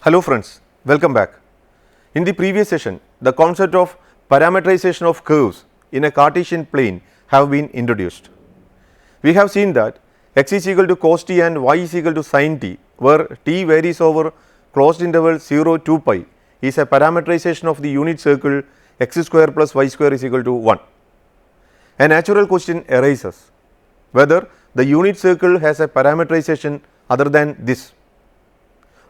Hello friends, welcome back. In the previous session, the concept of parametrization of curves in a Cartesian plane have been introduced. We have seen that x is equal to cos t and y is equal to sin t, where t varies over closed interval 0 2 pi is a parametrization of the unit circle x square plus y square is equal to 1. A natural question arises whether the unit circle has a parametrization other than this.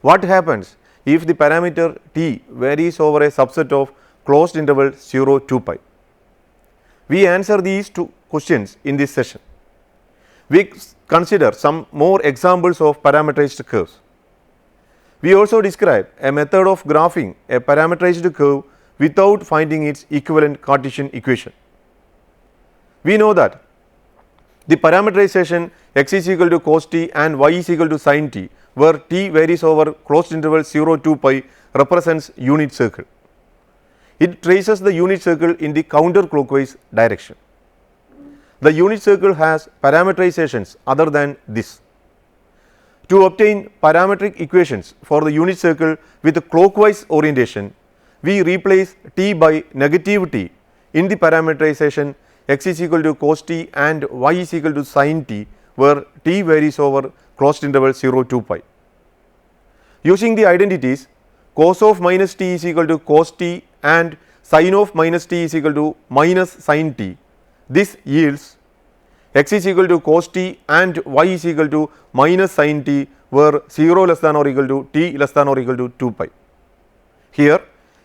What happens if the parameter t varies over a subset of closed interval 0 2 pi? We answer these two questions in this session. We consider some more examples of parametrized curves. We also describe a method of graphing a parametrized curve without finding its equivalent Cartesian equation. We know that the parametrization x is equal to cos t and y is equal to sin t, where t varies over closed interval 0 2 pi represents unit circle. It traces the unit circle in the counterclockwise direction. The unit circle has parametrizations other than this. To obtain parametric equations for the unit circle with a clockwise orientation, we replace t by negative t in the parametrization x is equal to cos t and y is equal to sin t, where t varies over closed interval 0 2 pi. Using the identities cos of minus t is equal to cos t and sin of minus t is equal to minus sin t, this yields x is equal to cos t and y is equal to minus sin t, where 0 less than or equal to t less than or equal to 2 pi. Here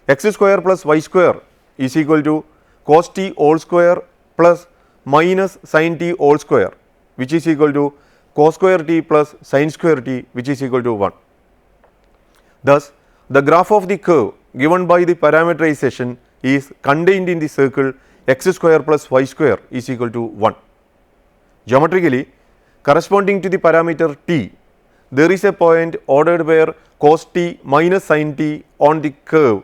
x square plus y square is equal to cos t whole square plus minus sin t whole square, which is equal to cos square t plus sin square t, which is equal to 1. Thus, the graph of the curve given by the parametrization is contained in the circle x square plus y square is equal to 1. Geometrically, corresponding to the parameter t, there is a point ordered where cos t minus sin t on the curve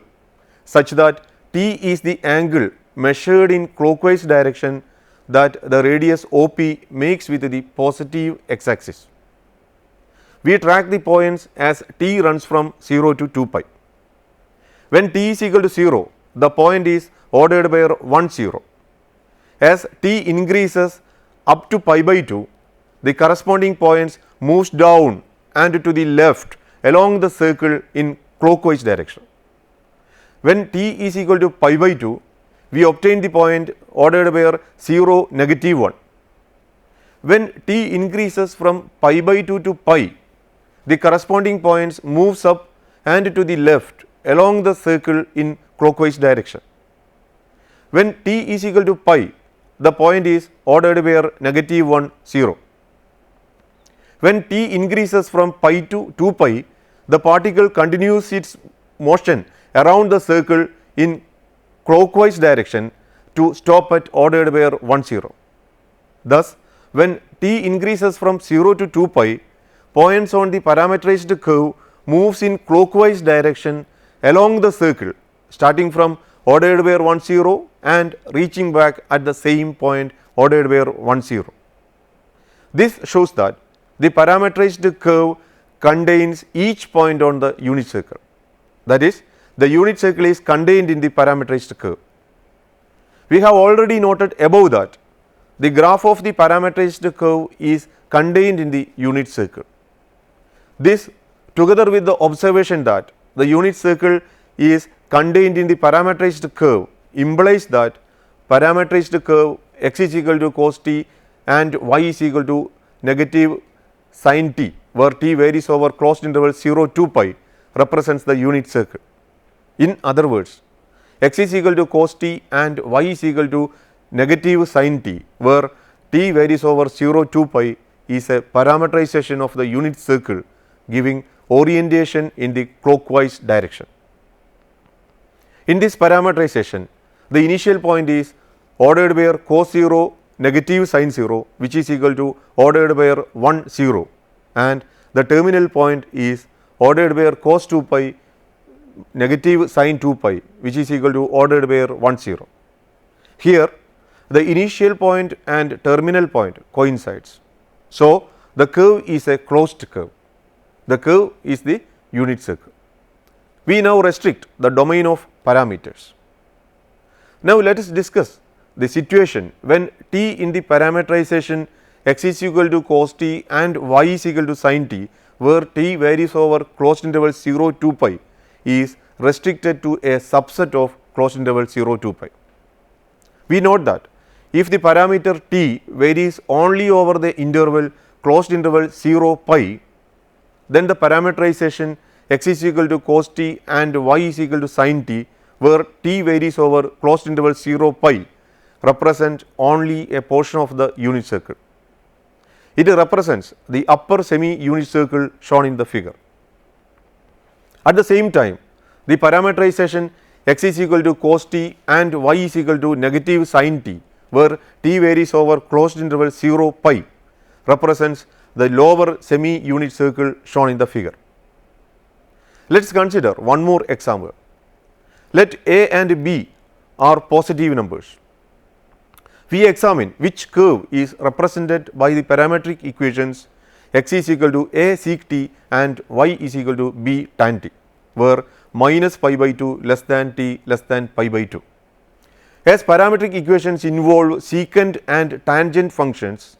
such that t is the angle measured in clockwise direction that the radius OP makes with the positive x axis. We track the points as t runs from 0 to 2 pi. When t is equal to 0, the point is ordered where 1 0. As t increases up to pi by 2, the corresponding points moves down and to the left along the circle in clockwise direction. When t is equal to pi by 2, we obtain the point ordered where 0 negative 1. When t increases from pi by 2 to pi, the corresponding points moves up and to the left along the circle in clockwise direction. When t is equal to pi, the point is ordered where negative 1 0. When t increases from pi to 2 pi, the particle continues its motion around the circle in clockwise direction to stop at ordered where 1 0. Thus, when t increases from 0 to 2 pi, points on the parametrized curve moves in clockwise direction along the circle starting from ordered where 1 0 and reaching back at the same point ordered where 1 0. This shows that the parametrized curve contains each point on the unit circle. That is, the unit circle is contained in the parametrized curve. We have already noted above that the graph of the parametrized curve is contained in the unit circle. This, together with the observation that the unit circle is contained in the parametrized curve, implies that parametrized curve x is equal to cos t and y is equal to negative sin t, where t varies over closed interval 0 2 pi represents the unit circle. In other words, x is equal to cos t and y is equal to negative sin t, where t varies over 0 2 pi is a parametrization of the unit circle giving orientation in the clockwise direction. In this parametrization, the initial point is ordered where cos 0 negative sin 0, which is equal to ordered where 1 0, and the terminal point is ordered where cos 2 pi negative sin 2 pi, which is equal to ordered where 1 0. Here the initial point and terminal point coincides. So, the curve is a closed curve. The curve is the unit circle. We now restrict the domain of parameters. Now let us discuss the situation when t in the parameterization x is equal to cos t and y is equal to sin t, where t varies over closed interval 0 to pi is restricted to a subset of closed interval 0 to pi. We note that if the parameter t varies only over the interval closed interval 0 pi, then the parameterization x is equal to cos t and y is equal to sin t, where t varies over closed interval 0 pi, represent only a portion of the unit circle. It represents the upper semi unit circle shown in the figure. At the same time, the parameterization x is equal to cos t and y is equal to negative sin t, where t varies over closed interval 0 pi, represents the lower semi unit circle shown in the figure. Let us consider one more example. Let a and b are positive numbers. We examine which curve is represented by the parametric equations x is equal to a sec t and y is equal to b tan t, where minus pi by 2 less than t less than pi by 2. As parametric equations involve secant and tangent functions,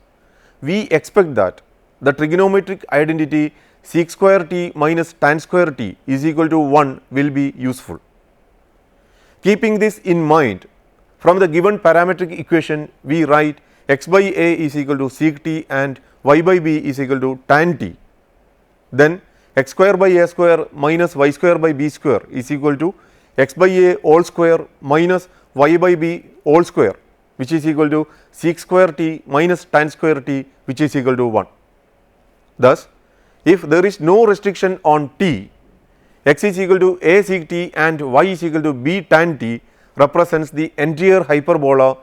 we expect that the trigonometric identity sec square t minus tan square t is equal to 1 will be useful. Keeping this in mind, from the given parametric equation we write x by a is equal to sec t and y by b is equal to tan t. Then x square by a square minus y square by b square is equal to x by a whole square minus y by b whole square, which is equal to sec square t minus tan square t, which is equal to 1. Thus, if there is no restriction on t, x is equal to a sec t and y is equal to b tan t represents the entire hyperbola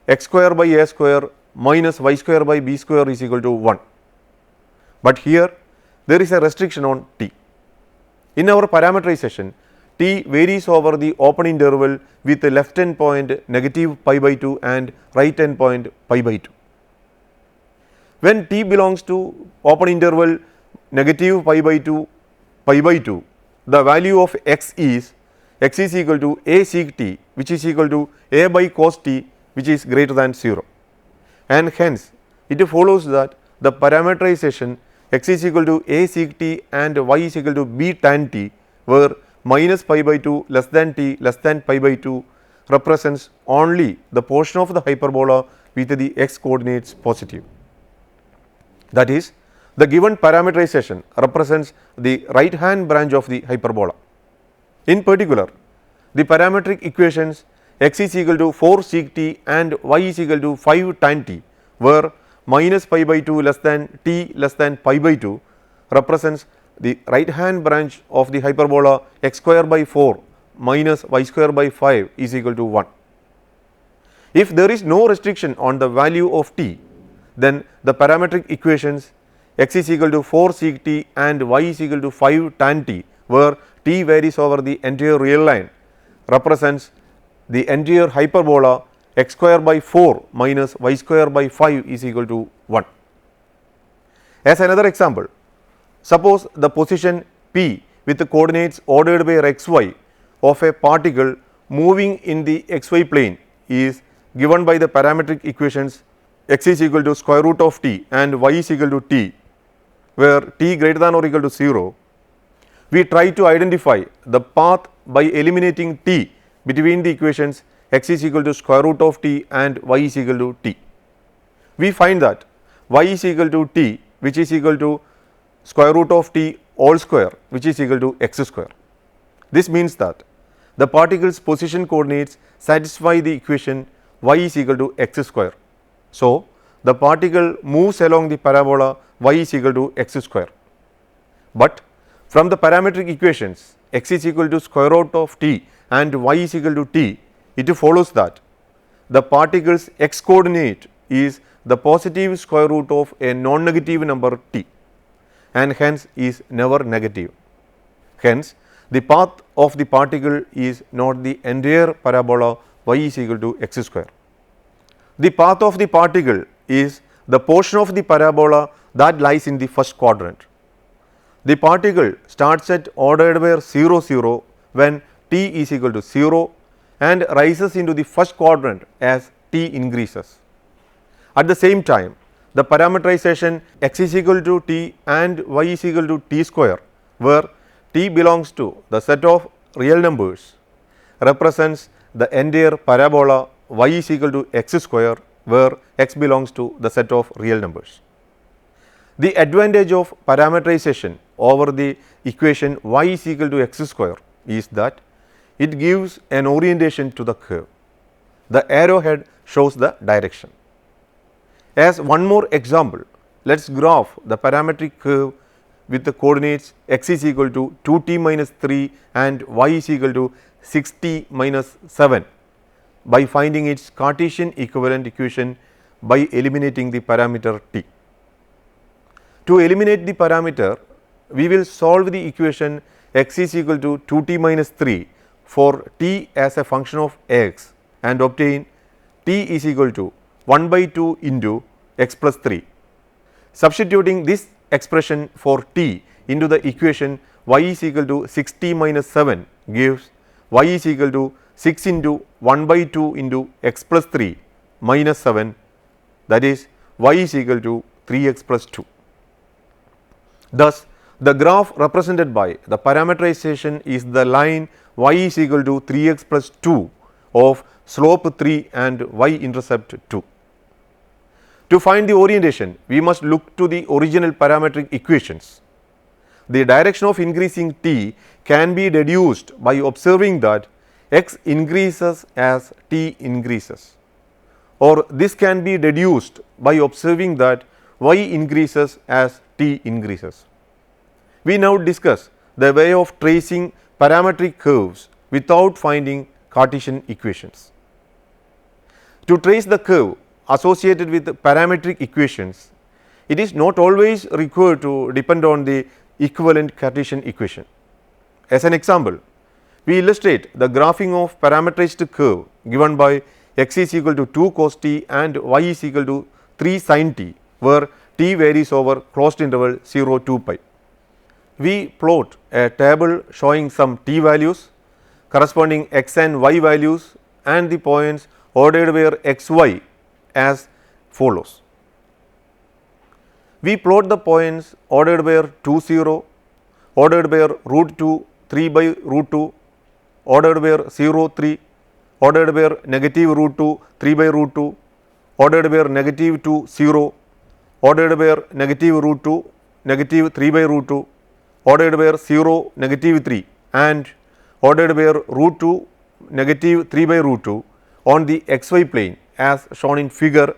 x square by a square minus y square by b square is equal to 1. But here there is a restriction on t. In our parameterization, t varies over the open interval with the left end point negative pi by 2 and right end point pi by 2. When t belongs to open interval negative pi by 2, the value of x is equal to a sec t, which is equal to a by cos t, which is greater than 0, and hence it follows that the parameterization x is equal to a sec t and y is equal to b tan t, where minus pi by 2 less than t less than pi by 2 represents only the portion of the hyperbola with the x coordinates positive. That is, the given parameterization represents the right hand branch of the hyperbola. In particular, the parametric equations x is equal to 4 sec t and y is equal to 5 tan t, where minus pi by 2 less than t less than pi by 2 represents the right hand branch of the hyperbola x square by 4 minus y square by 5 is equal to 1. If there is no restriction on the value of t, then the parametric equations x is equal to 4 sec t and y is equal to 5 tan t, where t varies over the entire real line, represents the entire hyperbola x square by 4 minus y square by 5 is equal to 1. As another example, suppose the position p with the coordinates ordered by xy of a particle moving in the xy plane is given by the parametric equations x is equal to square root of t and y is equal to t, where t greater than or equal to 0. We try to identify the path by eliminating t between the equations x is equal to square root of t and y is equal to t. We find that y is equal to t, which is equal to square root of t whole square, which is equal to x square. This means that the particle's position coordinates satisfy the equation y is equal to x square. So, the particle moves along the parabola y is equal to x square. But from the parametric equations x is equal to square root of t and y is equal to t, it follows that the particle's x coordinate is the positive square root of a non-negative number t, and hence is never negative. Hence, the path of the particle is not the entire parabola y is equal to x square. The path of the particle is the portion of the parabola that lies in the first quadrant. The particle starts at ordered where 0 0 when t is equal to 0 and rises into the first quadrant as t increases. At the same time, the parameterization x is equal to t and y is equal to t square, where t belongs to the set of real numbers, represents the entire parabola y is equal to x square, where x belongs to the set of real numbers. The advantage of parameterization over the equation y is equal to x square is that it gives an orientation to the curve. The arrowhead shows the direction. As one more example, let us graph the parametric curve with the coordinates x is equal to 2t minus 3 and y is equal to 6t minus 7 by finding its Cartesian equivalent equation by eliminating the parameter t. To eliminate the parameter, we will solve the equation x is equal to 2t minus 3 for t as a function of x and obtain t is equal to 1 by 2 into x plus 3. Substituting this expression for t into the equation y is equal to 6t minus 7 gives y is equal to 6 into 1 by 2 into x plus 3 minus 7, that is y is equal to 3x plus 2. Thus, the graph represented by the parameterization is the line y is equal to 3x plus 2 of slope 3 and y intercept 2. To find the orientation, we must look to the original parametric equations. The direction of increasing t can be deduced by observing that x increases as t increases, or this can be deduced by observing that y increases as t increases. We now discuss the way of tracing parametric curves without finding Cartesian equations. To trace the curve associated with parametric equations, it is not always required to depend on the equivalent Cartesian equation. As an example, we illustrate the graphing of parameterized curve given by x is equal to 2 cos t and y is equal to 3 sin t, where t varies over closed interval 0 to pi. We plot a table showing some t values corresponding x and y values and the points ordered where x y as follows. We plot the points ordered where 2 0, ordered where root 2 3 by root 2, ordered where 0 3, ordered where negative root 2 3 by root 2, ordered where negative 2 0, ordered where negative root 2 negative 3 by root 2, ordered where 0 negative 3 and ordered where root 2 negative 3 by root 2 on the xy plane as shown in figure,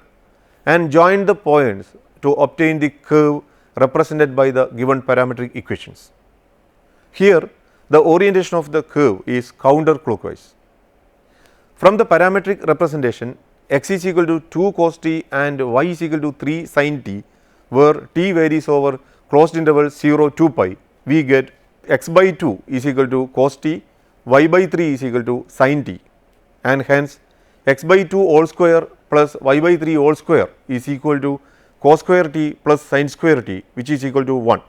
and join the points to obtain the curve represented by the given parametric equations. Here the orientation of the curve is counterclockwise. From the parametric representation, x is equal to 2 cos t and y is equal to 3 sin t, where t varies over closed interval 0 to pi, we get x by 2 is equal to cos t, y by 3 is equal to sin t, and hence x by 2 whole square plus y by 3 whole square is equal to cos square t plus sin square t, which is equal to 1.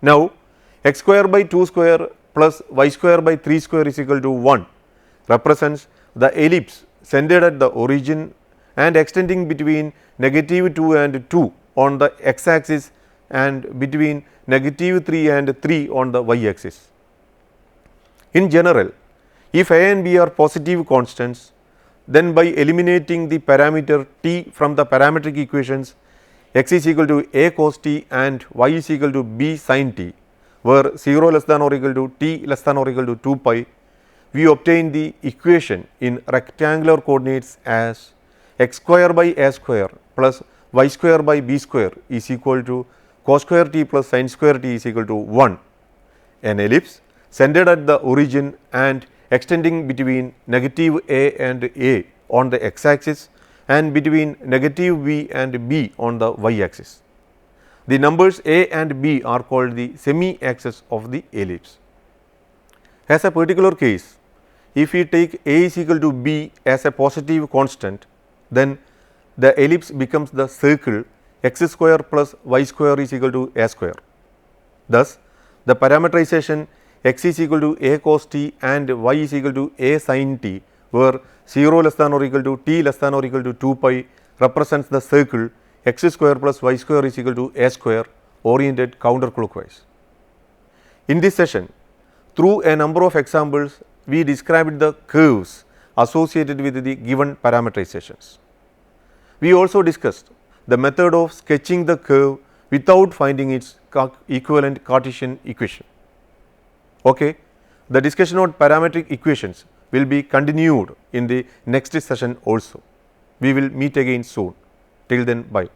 Now, x square by 2 square plus y square by 3 square is equal to 1 represents the ellipse centered at the origin and extending between negative 2 and 2 on the x axis and between negative 3 and 3 on the y axis. In general, if a and b are positive constants, then by eliminating the parameter t from the parametric equations, x is equal to a cos t and y is equal to b sin t, where 0 less than or equal to t less than or equal to 2 pi, we obtain the equation in rectangular coordinates as x square by a square plus y square by b square is equal to cos square t plus sin square t is equal to 1, an ellipse centered at the origin and extending between negative a and a on the x axis and between negative b and b on the y axis. The numbers a and b are called the semi-axis of the ellipse. As a particular case, if we take a is equal to b as a positive constant, then the ellipse becomes the circle x square plus y square is equal to a square. Thus, the parameterization x is equal to a cos t and y is equal to a sin t, where 0 less than or equal to t less than or equal to 2 pi represents the circle x square plus y square is equal to a square oriented counterclockwise. In this session, through a number of examples, we described the curves associated with the given parameterizations. We also discussed the method of sketching the curve without finding its equivalent Cartesian equation. Okay. The discussion on parametric equations will be continued in the next session also. We will meet again soon. Till then, bye.